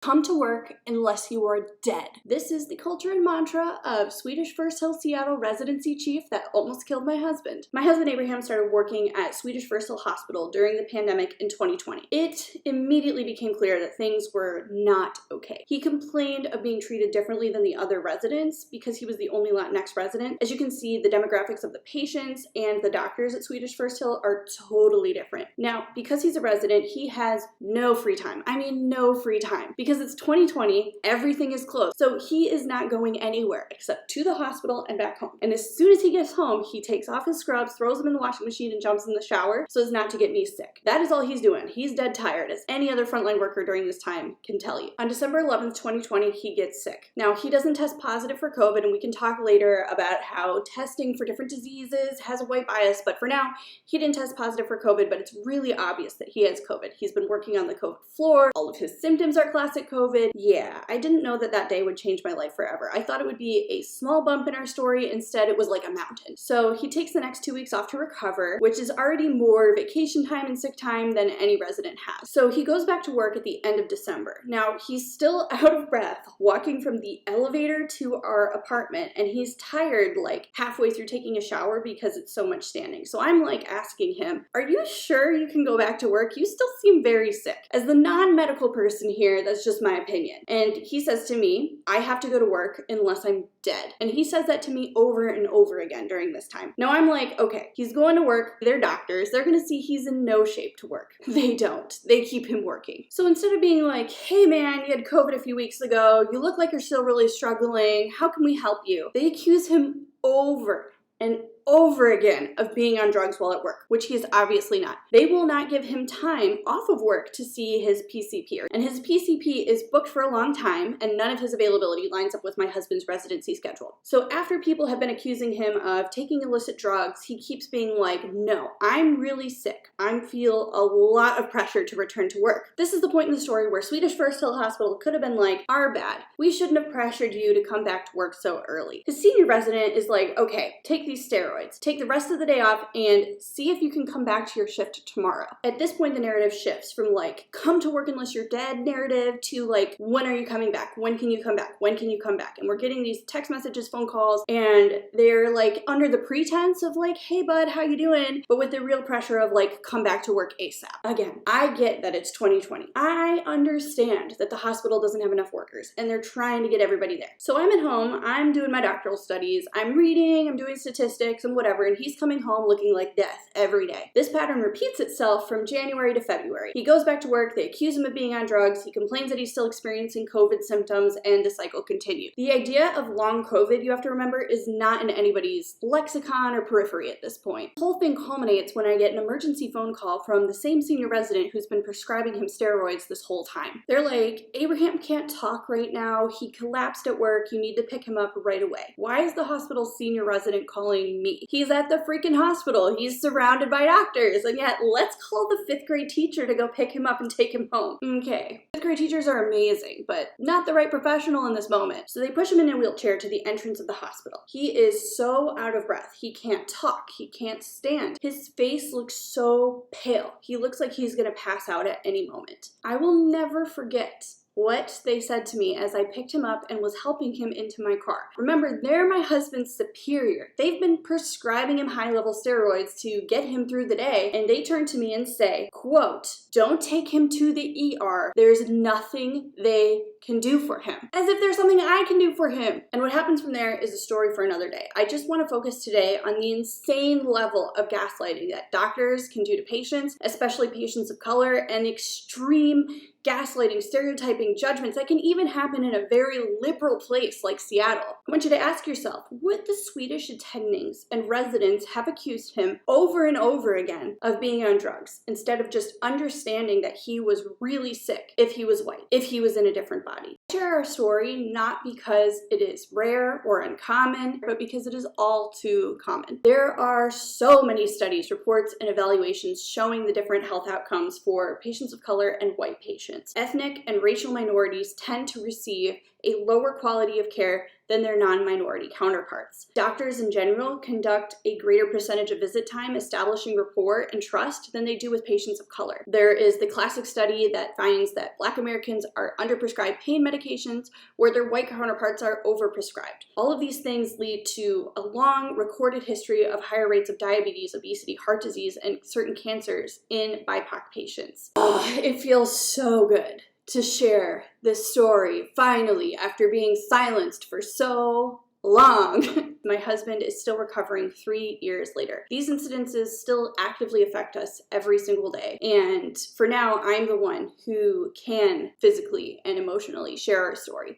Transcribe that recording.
Come to work unless you are dead. This is the culture and mantra of Swedish First Hill Seattle residency chief that almost killed my husband. My husband Abraham started working at Swedish First Hill Hospital during the pandemic in 2020. It immediately became clear that things were not okay. He complained of being treated differently than the other residents because he was the only Latinx resident. As you can see, the demographics of the patients and the doctors at Swedish First Hill are totally different. Now, because he's a resident, he has no free time. I mean, no free time. Because it's 2020, everything is closed. So he is not going anywhere except to the hospital and back home. And as soon as he gets home, he takes off his scrubs, throws them in the washing machine, and jumps in the shower so as not to get me sick. That is all he's doing. He's dead tired, as any other frontline worker during this time can tell you. On December 11th, 2020, he gets sick. Now, he doesn't test positive for COVID, and we can talk later about how testing for different diseases has a white bias, but for now, he didn't test positive for COVID, but it's really obvious that he has COVID. He's been working on the COVID floor. All of his symptoms are classic COVID. Yeah, I didn't know that that day would change my life forever. I thought it would be a small bump in our story. Instead, it was like a mountain. So he takes the next 2 weeks off to recover, which is already more vacation time and sick time than any resident has. So he goes back to work at the end of December. Now, he's still out of breath walking from the elevator to our apartment, and he's tired like halfway through taking a shower because it's so much standing. So I'm like asking him, are you sure you can go back to work? You still seem very sick. As the non-medical person here, that's just my opinion. And he says to me, I have to go to work unless I'm dead. And he says that to me over and over again during this time. Now I'm like, okay, he's going to work. They're doctors. They're gonna see he's in no shape to work. They don't. They keep him working. So instead of being like, hey man, you had COVID a few weeks ago. You look like you're still really struggling. How can we help you? They accuse him over and over again of being on drugs while at work, which he is obviously not. They will not give him time off of work to see his PCP, and his PCP is booked for a long time, and none of his availability lines up with my husband's residency schedule. So after people have been accusing him of taking illicit drugs, he keeps being like, no, I'm really sick. I feel a lot of pressure to return to work. This is the point in the story where Swedish First Hill Hospital could have been like, our bad. We shouldn't have pressured you to come back to work so early. His senior resident is like, okay, take these steroids. Take the rest of the day off and see if you can come back to your shift tomorrow. At this point, the narrative shifts from like, come to work unless you're dead narrative to like, when are you coming back? When can you come back? When can you come back? And we're getting these text messages, phone calls, and they're like under the pretense of like, hey bud, how you doing? But with the real pressure of like, come back to work ASAP. Again, I get that it's 2020. I understand that the hospital doesn't have enough workers and they're trying to get everybody there. So I'm at home, I'm doing my doctoral studies, I'm reading, I'm doing statistics, and whatever, and he's coming home looking like death every day. This pattern repeats itself from January to February. He goes back to work, they accuse him of being on drugs, he complains that he's still experiencing COVID symptoms, and the cycle continues. The idea of long COVID, you have to remember, is not in anybody's lexicon or periphery at this point. The whole thing culminates when I get an emergency phone call from the same senior resident who's been prescribing him steroids this whole time. They're like, Abraham can't talk right now, he collapsed at work, you need to pick him up right away. Why is the hospital's senior resident calling me? He's at the freaking hospital. He's surrounded by doctors. And yet, let's call the 5th grade teacher to go pick him up and take him home. Okay. 5th grade teachers are amazing, but not the right professional in this moment. So they push him in a wheelchair to the entrance of the hospital. He is so out of breath. He can't talk. He can't stand. His face looks so pale. He looks like he's gonna pass out at any moment. I will never forget what they said to me as I picked him up and was helping him into my car. Remember, they're my husband's superior. They've been prescribing him high-level steroids to get him through the day, and they turn to me and say, quote, don't take him to the ER. There's nothing they can do for him. As if there's something I can do for him. And what happens from there is a story for another day. I just want to focus today on the insane level of gaslighting that doctors can do to patients, especially patients of color, and the extreme gaslighting, stereotyping, judgments that can even happen in a very liberal place like Seattle. I want you to ask yourself, would the Swedish attendings and residents have accused him over and over again of being on drugs instead of just understanding that he was really sick if he was white, if he was in a different body? I share our story not because it is rare or uncommon, but because it is all too common. There are so many studies, reports, and evaluations showing the different health outcomes for patients of color and white patients. Ethnic and racial minorities tend to receive a lower quality of care than their non-minority counterparts. Doctors in general conduct a greater percentage of visit time establishing rapport and trust than they do with patients of color. There is the classic study that finds that Black Americans are underprescribed pain medications where their white counterparts are overprescribed. All of these things lead to a long recorded history of higher rates of diabetes, obesity, heart disease, and certain cancers in BIPOC patients. It feels so good to share this story finally after being silenced for so long. My husband is still recovering 3 years later. These incidences still actively affect us every single day. And for now, I'm the one who can physically and emotionally share our story.